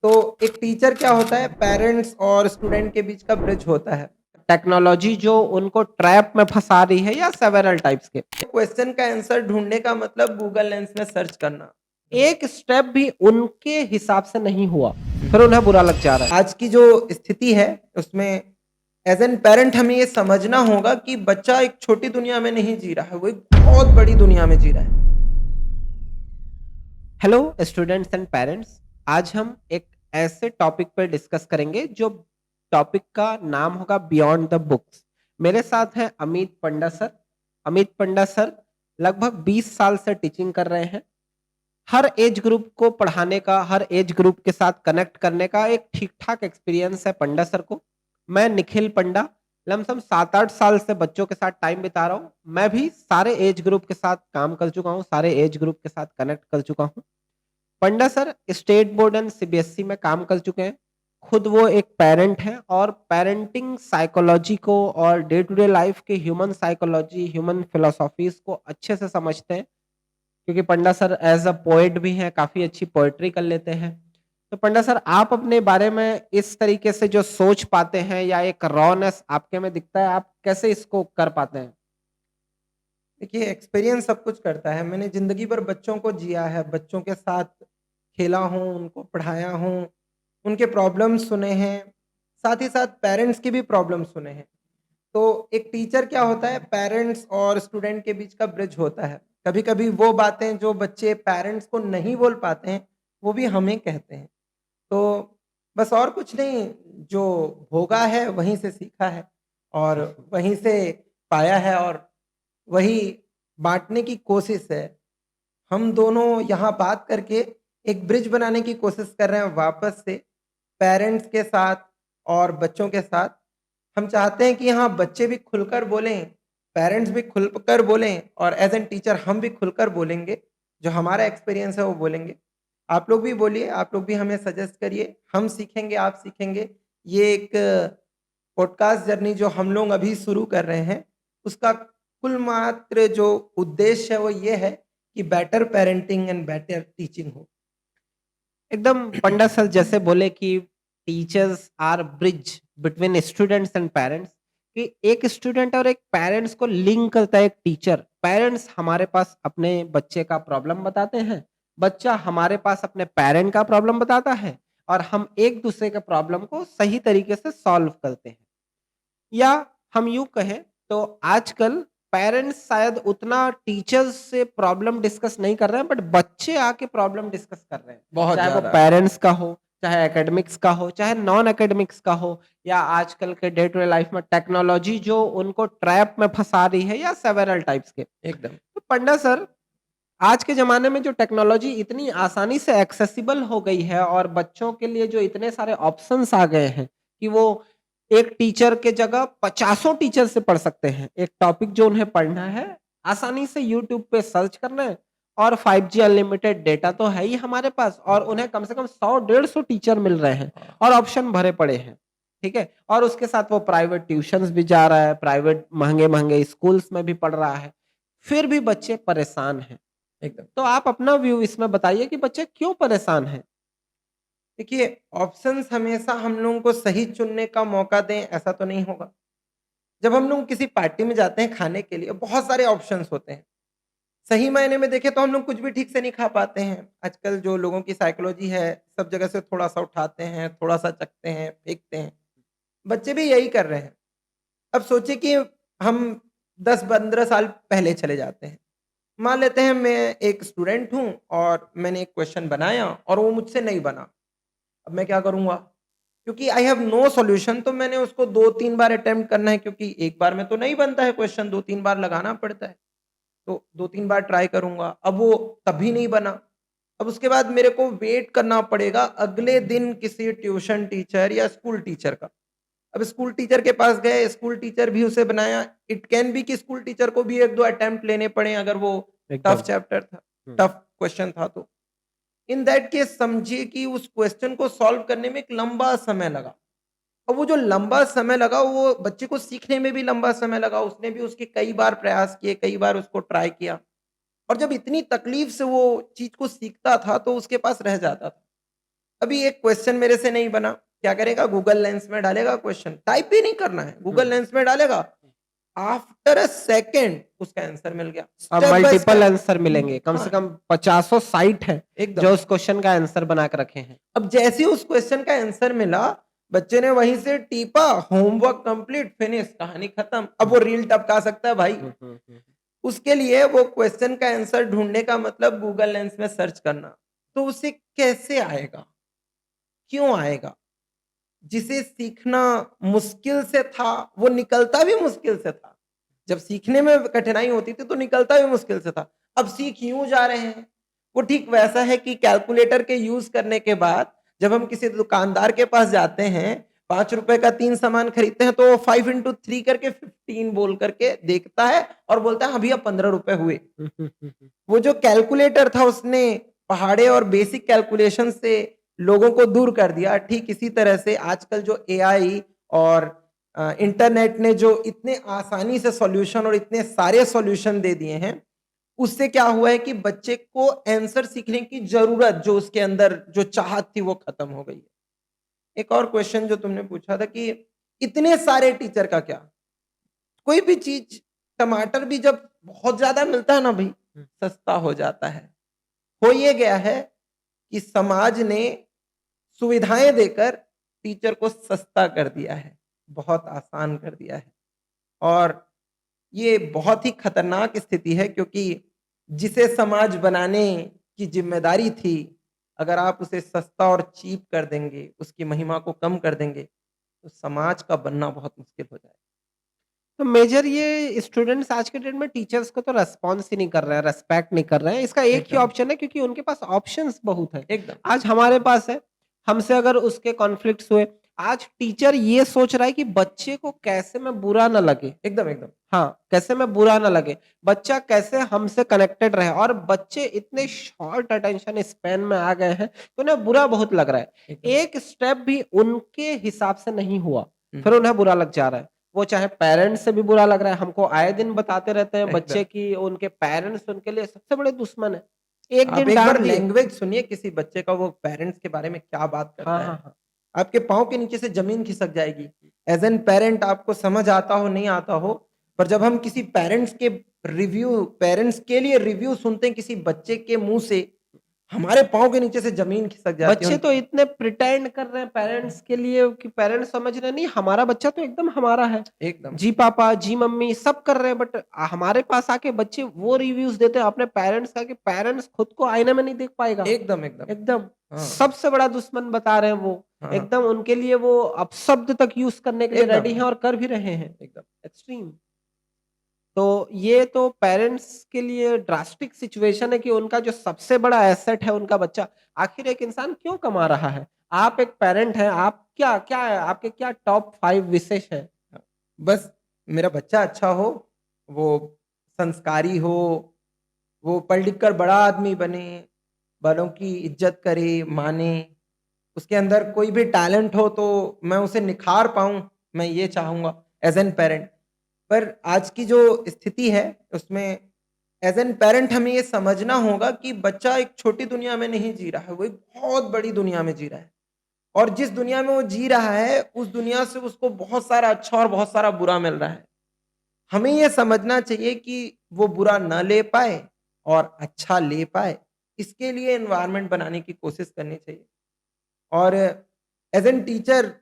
तो एक टीचर क्या होता है, पेरेंट्स और स्टूडेंट के बीच का ब्रिज होता है। टेक्नोलॉजी जो उनको ट्रैप में फंसा रही है या सेवेरल टाइप्स के। क्वेश्चन का आंसर ढूँढने का मतलब गूगल लेंस में सर्च करना। एक स्टेप भी उनके हिसाब से नहीं हुआ, फिर उन्हें बुरा लग जा रहा है। आज की जो स्थिति है उसमें एज़ एन पेरेंट हमें ये समझना होगा कि बच्चा एक छोटी दुनिया में नहीं जी रहा है, वो एक बहुत बड़ी दुनिया में जी रहा है। हेलो स्टूडेंट्स एंड पेरेंट्स, आज हम एक ऐसे टॉपिक पर डिस्कस करेंगे जो टॉपिक का नाम होगा बियॉन्ड द बुक्स। मेरे साथ हैं अमित पंडा सर। अमित पंडा सर लगभग 20 साल से टीचिंग कर रहे हैं। हर एज ग्रुप को पढ़ाने का, हर एज ग्रुप के साथ कनेक्ट करने का एक ठीक-ठाक एक्सपीरियंस है पंडा सर को। मैं निखिल पंडा लमसम 7-8 साल से बच्चों के साथ टाइम बिता रहा हूँ। मैं भी सारे एज ग्रुप के साथ काम कर चुका हूँ, सारे एज ग्रुप के साथ कनेक्ट कर चुका हूँ। Panda sir state board and CBSE में काम कर चुके हैं। खुद वो एक पेरेंट हैं और पेरेंटिंग साइकोलॉजी को और डे टू डे लाइफ के ह्यूमन साइकोलॉजी, ह्यूमन फिलोसॉफीज़ को अच्छे से समझते हैं। क्योंकि पंडा सर एज़ अ पोएट भी हैं, काफ़ी अच्छी पोएट्री कर लेते हैं। तो पंडा सर, आप अपने बारे में इस तरीके से जो सोच पाते हैं या एक रॉनेस आपके में दिखता है, आप कैसे इसको कर पाते हैं? देखिए, एक्सपीरियंस सब कुछ करता है। मैंने ज़िंदगी भर बच्चों को जिया है, बच्चों के साथ खेला हूँ, उनको पढ़ाया हूँ, उनके प्रॉब्लम्स सुने हैं, साथ ही साथ पेरेंट्स की भी प्रॉब्लम्स सुने हैं। तो एक टीचर क्या होता है, पेरेंट्स और स्टूडेंट के बीच का ब्रिज होता है। कभी-कभी वो बातें जो बच्चे पेरेंट्स को नहीं बोल पाते हैं, वो भी हमें कहते हैं। तो बस और कुछ नहीं, जो भोगा है वहीं से सीखा है और वहीं से पाया है और वही बाँटने की कोशिश है। हम दोनों यहाँ बात करके एक ब्रिज बनाने की कोशिश कर रहे हैं वापस से, पेरेंट्स के साथ और बच्चों के साथ। हम चाहते हैं कि हाँ, बच्चे भी खुलकर बोलें, पेरेंट्स भी खुलकर बोलें और एज़ एन टीचर हम भी खुलकर बोलेंगे। जो हमारा एक्सपीरियंस है वो बोलेंगे। आप लोग भी बोलिए, आप लोग भी हमें सजेस्ट करिए, हम सीखेंगे, आप सीखेंगे। ये एक पॉडकास्ट जर्नी जो हम लोग अभी शुरू कर रहे हैं, उसका कुल मात्र जो उद्देश्य है वो ये है कि better parenting and better teaching हो। एकदम पंडा सर जैसे बोले कि teachers are bridge between students and parents, कि एक स्टूडेंट और एक पेरेंट्स को लिंक करता है एक टीचर। पेरेंट्स हमारे पास अपने बच्चे का प्रॉब्लम बताते हैं, बच्चा हमारे पास अपने पेरेंट का प्रॉब्लम बताता है और हम एक दूसरे के प्रॉब्लम को सही तरीके से सॉल्व करते हैं। या हम यूँ कहें तो आजकल पेरेंट्स शायद उतना टीचर्स से प्रॉब्लम डिस्कस नहीं कर रहे हैं, बट बच्चे आके प्रॉब्लम डिस्कस कर रहे हैं। बहुत चाहे वो ज़्यादा। पेरेंट्स का हो, चाहे एकेडमिक्स का हो, चाहे नॉन एकेडमिक्स का हो, या आजकल के डे टू डे लाइफ में टेक्नोलॉजी जो उनको ट्रैप में फँसा रही है या सेवेरल टाइप्स के। एकदम। तो पंडा सर, आज के ज़माने में जो टेक्नोलॉजी इतनी आसानी से एक्सेसिबल हो गई है और बच्चों के लिए जो इतने सारे ऑप्शंस आ गए हैं कि वो एक टीचर के जगह पचासों टीचर से पढ़ सकते हैं। एक टॉपिक जो उन्हें पढ़ना है, आसानी से यूट्यूब पे सर्च करना है और 5G अनलिमिटेड डेटा तो है ही हमारे पास और उन्हें कम से कम 100 डेढ़ 100 टीचर मिल रहे हैं हाँ। और ऑप्शन भरे पड़े हैं, ठीक है? और उसके साथ वो प्राइवेट ट्यूशन्स भी जा रहा है, प्राइवेट महँगे-महँगे स्कूल्स में भी पढ़ रहा है, फिर भी बच्चे परेशान हैं। एकदम। तो आप अपना व्यू इसमें बताइए कि बच्चे क्यों परेशान हैं? देखिए, ऑप्शंस हमेशा हम लोगों को सही चुनने का मौका दें, ऐसा तो नहीं होगा। जब हम लोग किसी पार्टी में जाते हैं खाने के लिए, बहुत सारे ऑप्शंस होते हैं। सही मायने में देखें तो हम लोग कुछ भी ठीक से नहीं खा पाते हैं। आजकल जो लोगों की साइकोलॉजी है, सब जगह से थोड़ा-सा उठाते हैं, थोड़ा-सा चखते हैं, फेंकते हैं। बच्चे भी यही कर रहे हैं। अब सोचिए कि हम 10-15 साल पहले चले जाते हैं। मान लेते हैं मैं एक स्टूडेंट हूँ और मैंने एक क्वेश्चन बनाया और वो मुझसे नहीं बना। अब मैं क्या करूँगा? क्योंकि आई हैव नो सॉल्यूशन, तो मैंने उसको 2-3 बार अटेम्प्ट करना है, क्योंकि एक बार में तो नहीं बनता है क्वेश्चन, 2-3 बार लगाना पड़ता है। तो 2-3 बार ट्राई करूँगा, अब वो तभी नहीं बना। अब उसके बाद मेरे को वेट करना पड़ेगा अगले दिन किसी ट्यूशन टीचर या स्कूल टीचर का। अब स्कूल टीचर के पास गए, स्कूल टीचर भी उसे बनाया। इट कैन बी कि स्कूल टीचर को भी 1-2 अटेम्प्ट लेने पड़े अगर वो टफ एकदम। चैप्टर था, हुँ। टफ क्वेश्चन था तो। इन दैट केस समझिए कि उस क्वेश्चन को सॉल्व करने में एक लंबा समय लगा। और वो जो लंबा समय लगा, वो बच्चे को सीखने में भी लंबा समय लगा। उसने भी उसके कई बार प्रयास किए, कई बार उसको ट्राई किया और जब इतनी तकलीफ से वो चीज़ को सीखता था, तो उसके पास रह जाता था। अभी एक क्वेश्चन मेरे से नहीं बना, क्या करेगा? गूगल लेंस में डालेगा क्वेश्चन, टाइप भी नहीं करना है, गूगल हम्म। लेंस में डालेगा, आफ्टर अ सेकेंड उसका आंसर मिल गया, अब step by multiple step. Answer मिलेंगे, कम से हाँ, कम 50 साइट है एकदम। जो उस क्वेश्चन का आंसर बना के रखे हैं। अब जैसे ही उस क्वेश्चन का आंसर मिला, बच्चे ने वहीं से टीपा, होमवर्क कंप्लीट, फिनिश, कहानी खत्म। अब वो रील टपका सकता है भाई। हम्म। उसके लिए वो क्वेश्चन का आंसर ढूंढने का मतलब गूगल लेंस में सर्च करना। तो उसे कैसे आएगा? क्यों आएगा? जिसे सीखना मुश्किल से था, वो निकलता भी मुश्किल से था। जब सीखने में कठिनाई होती थी तो निकलता भी मुश्किल से था। अब सीख यूँ जा रहे हैं। वो ठीक वैसा है कि कैलकुलेटर के यूज़ करने के बाद जब हम किसी दुकानदार के पास जाते हैं, ₹5 का 3 सामान खरीदते हैं तो वो 5 इंटू 3 करके 15 बोल करके देखता है और बोलता है हाँ भैया ₹15 हुए। वो जो कैलकुलेटर था उसने पहाड़े और बेसिक कैलकुलेशन से लोगों को दूर कर दिया। ठीक इसी तरह से आजकल जो एआई और इंटरनेट ने जो इतने आसानी से सॉल्यूशन और इतने सारे सॉल्यूशन दे दिए हैं, उससे क्या हुआ है कि बच्चे को आंसर सीखने की ज़रूरत जो उसके अंदर जो चाहत थी वो खत्म हो गई है। एक और क्वेश्चन जो तुमने पूछा था कि इतने सारे टीचर का क्या? कोई भी चीज़, टमाटर भी जब बहुत ज़्यादा मिलता है ना भई, सस्ता हो जाता है। हो ये गया है कि समाज ने सुविधाएँ देकर टीचर को सस्ता कर दिया है, बहुत आसान कर दिया है और ये बहुत ही खतरनाक स्थिति है क्योंकि जिसे समाज बनाने की ज़िम्मेदारी थी, अगर आप उसे सस्ता और चीप कर देंगे, उसकी महिमा को कम कर देंगे, तो समाज का बनना बहुत मुश्किल हो जाएगा। तो मेजर ये स्टूडेंट्स आज के डेट में टीचर्स को तो रिस्पॉन्स ही नहीं कर रहे हैं, रिस्पेक्ट नहीं कर रहे हैं। इसका एक ही एकदम, ऑप्शन है क्योंकि उनके पास ऑप्शंस बहुत है। एकदम, आज हमारे पास है, हमसे अगर उसके कॉन्फ्लिक्ट्स हुए, आज टीचर ये सोच रहा है कि बच्चे को कैसे मैं बुरा ना लगे। एकदम, एकदम, हाँ, कैसे मैं बुरा ना लगे, बच्चा कैसे हमसे कनेक्टेड रहे और बच्चे इतने शॉर्ट अटेंशन स्पैन में आ गए हैं, तो उन्हें बुरा बहुत लग रहा है। एकदम। एक स्टेप भी उनके हिसाब से नहीं हुआ, हुँ, फिर उन्हें बुरा लग जा रहा है। वो चाहे पेरेंट्स से भी बुरा लग रहा है, हमको आए दिन बताते रहते हैं एकदम। बच्चे कि उनके पेरेंट्स उनके लिए सबसे बड़े दुश्मन है। एक आप दिन एक डाँट बार दिए। लैंग्वेज सुनिए किसी बच्चे का, वो पेरेंट्स के बारे में क्या बात हाँ, करता हाँ, है। हाँ। आपके पाँव के नीचे से ज़मीन खिसक जाएगी। एज़ एन पेरेंट आपको समझ आता हो, नहीं आता हो, पर जब हम किसी पेरेंट्स के लिए रिव्यू सुनते हैं किसी बच्चे के मुँह से, हमारे पाँव के नीचे से ज़मीन खिसक जाती है बच्चे उन। तो इतने प्रिटेंड कर रहे हैं पेरेंट्स के लिए कि पेरेंट्स समझ रहे हैं नहीं हमारा बच्चा तो एकदम हमारा है। एकदम, जी पापा, जी मम्मी सब कर रहे हैं बट हमारे पास आके बच्चे वो रिव्यूज़ देते हैं अपने पेरेंट्स का कि पेरेंट्स खुद को आईने में नहीं देख पाएगा। एकदम, एकदम। एकदम हाँ, सबसे बड़ा दुश्मन बता रहे हैं वो। हाँ, एकदम उनके लिए वो अपशब्द तक यूज़ करने के लिए रेडी एकदम, हैं और कर भी रहे हैं। एकदम। एक्सट्रीम। तो ये तो पेरेंट्स के लिए ड्रास्टिक सिचुएशन है कि उनका जो सबसे बड़ा एसेट है उनका बच्चा, आखिर एक इंसान क्यों कमा रहा है? आप एक पेरेंट हैं, आप क्या क्या है आपके क्या टॉप 5 विशेष हैं? हाँ, बस मेरा बच्चा अच्छा हो, वो संस्कारी हो, वो पढ़ लिख कर बड़ा आदमी बने, बड़ों की इज़्ज़त करे, माने, उसके अंदर कोई भी टैलेंट हो तो मैं उसे निखार पाऊँ, मैं ये चाहूँगा एज़ एन पेरेंट। पर आज की जो स्थिति है उसमें एज़ एन पेरेंट हमें ये समझना होगा कि बच्चा एक छोटी दुनिया में नहीं जी रहा है, वो एक बहुत बड़ी दुनिया में जी रहा है। और जिस दुनिया में वो जी रहा है, उस दुनिया से उसको बहुत सारा अच्छा और बहुत सारा बुरा मिल रहा है। हमें ये समझना चाहिए कि वो बुरा ना ले पाए और अच्छा ले पाए, इसके लिए एनवायरनमेंट बनाने की कोशिश करनी चाहिए। और एज़ एन टीचर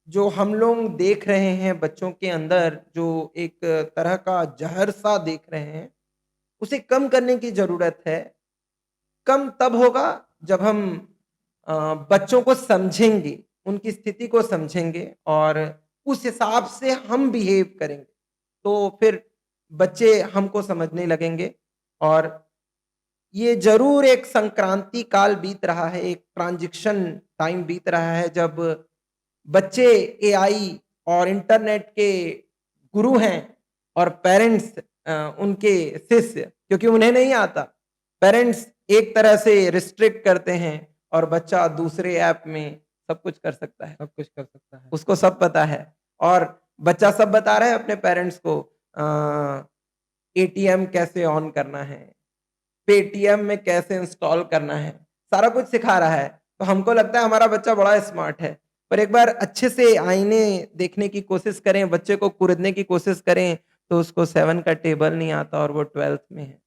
जो हम लोग देख रहे हैं बच्चों के अंदर जो एक तरह का ज़हर-सा देख रहे हैं, उसे कम करने की ज़रूरत है। कम तब होगा जब हम बच्चों को समझेंगे, उनकी स्थिति को समझेंगे और उस हिसाब से हम बिहेव करेंगे। तो फिर बच्चे हमको समझने लगेंगे और ये ज़रूर एक संक्रांति काल बीत रहा है, एक ट्रांज़िशन टाइम बीत रहा है जब बच्चे एआई और इंटरनेट के गुरु हैं और पेरेंट्स उनके शिष्य, क्योंकि उन्हें नहीं आता। पेरेंट्स एक तरह से रिस्ट्रिक्ट करते हैं और बच्चा दूसरे ऐप में सब कुछ कर सकता है। सब कुछ कर सकता है। उसको सब पता है और बच्चा सब बता रहा है अपने पेरेंट्स को, एटीएम कैसे ऑन करना है, पेटीएम में कैसे इंस्टॉल करना है, सारा कुछ सिखा रहा है। तो हमको लगता है हमारा बच्चा बड़ा स्मार्ट है। पर एक बार अच्छे से आईने देखने की कोशिश करें, बच्चे को कुरेदने की कोशिश करें, तो उसको 7 का टेबल नहीं आता और वो 12th में है।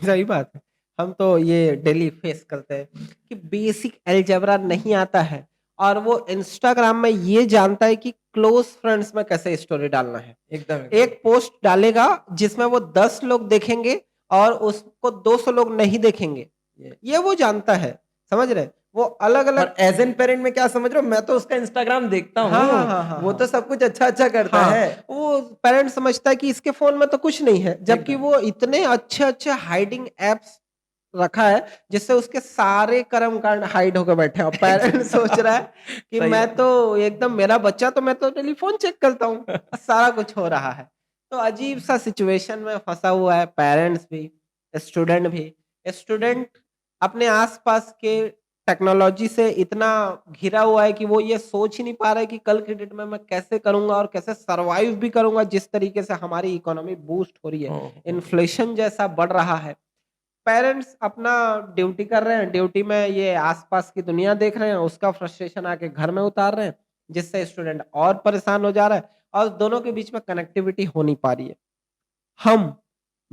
सही बात है। हम तो ये डेली फेस करते हैं कि बेसिक अलजेब्रा नहीं आता है और वो इंस्टाग्राम में ये जानता है कि क्लोज़ फ्रेंड्स में कैसे स्टोरी डालना है। एकदम, एकदम। एक पोस्ट डालेगा जिसमें वो 10 लोग देखेंगे और उसको 200 लोग नहीं देखेंगे। ये ये वो जानता है, समझ रहे हैं? वो अलग-अलग और एज़ एन पेरेंट मैं क्या समझ रहा हूँ, मैं तो उसका इंस्टाग्राम देखता हाँ, हाँ, हूँ, हाँ, हाँ, वो तो हाँ। सब कुछ अच्छा-अच्छा करता हाँ, है। वो पेरेंट्स समझता है कि इसके फ़ोन में तो कुछ नहीं है, जबकि एकदम। वो इतने अच्छे-अच्छे हाइडिंग ऐप्स रखा है, जिससे उसके सारे कर्म-कांड हाइड होके बैठे हैं और पेरेंट सोच रहा है कि सही मैं बात। तो एकदम मेरा बच्चा तो मैं तो टेलीफ़ोन चेक करता हूँ, सारा कुछ हो रहा है। तो अजीब-सा सिचुएशन में फँसा हुआ है पेरेंट्स भी, स्टूडेंट भी। स्टूडेंट अपने आस-पास के टेक्नोलॉजी से इतना घिरा हुआ है कि वो ये सोच ही नहीं पा रहा है कि कल की डेट में मैं कैसे करूँगा और कैसे सर्वाइव भी करूँगा जिस तरीके से हमारी इकोनॉमी बूस्ट हो रही है। ओह! इन्फ्लेशन जैसा बढ़ रहा है। पेरेंट्स अपना ड्यूटी कर रहे हैं, ड्यूटी में ये आस-पास की दुनिया देख रहे हैं, उसका फ्रस्ट्रेशन आके घर में उतार रहे हैं, जिससे स्टूडेंट और परेशान हो जा रहा है और दोनों के बीच में कनेक्टिविटी हो नहीं पा रही है। हम,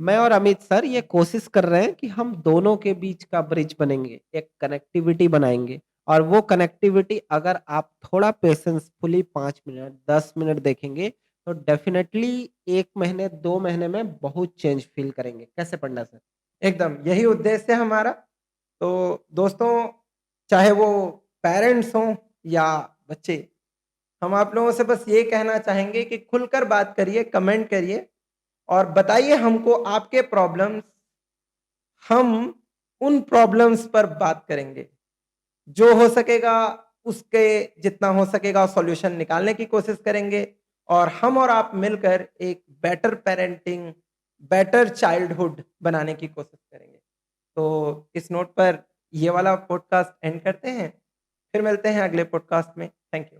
मैं और अमित सर ये कोशिश कर रहे हैं कि हम दोनों के बीच का ब्रिज बनेंगे, एक कनेक्टिविटी बनाएँगे और वो कनेक्टिविटी अगर आप थोड़ा पेशेंसफुली 5 मिनट, 10 मिनट देखेंगे, तो डेफिनिटली 1 महीने, 2 महीने में बहुत चेंज फ़ील करेंगे। कैसे पढ़ना सर? एकदम, यही उद्देश्य है हमारा। तो दोस्तों, चाहे वो पेरेंट्स हों या बच्चे, हम आप लोगों से बस ये कहना चाहेंगे कि खुलकर बात करिए, कमेंट करिए और बताइए हमको आपके प्रॉब्लम्स। हम उन प्रॉब्लम्स पर बात करेंगे। जो हो सकेगा उसके जितना हो सकेगा सॉल्यूशन निकालने की कोशिश करेंगे और हम और आप मिलकर एक बेटर पेरेंटिंग, बेटर चाइल्डहुड बनाने की कोशिश करेंगे। तो इस नोट पर ये वाला पॉडकास्ट एंड करते हैं। फिर मिलते हैं अगले पॉडकास्ट में। Thank you.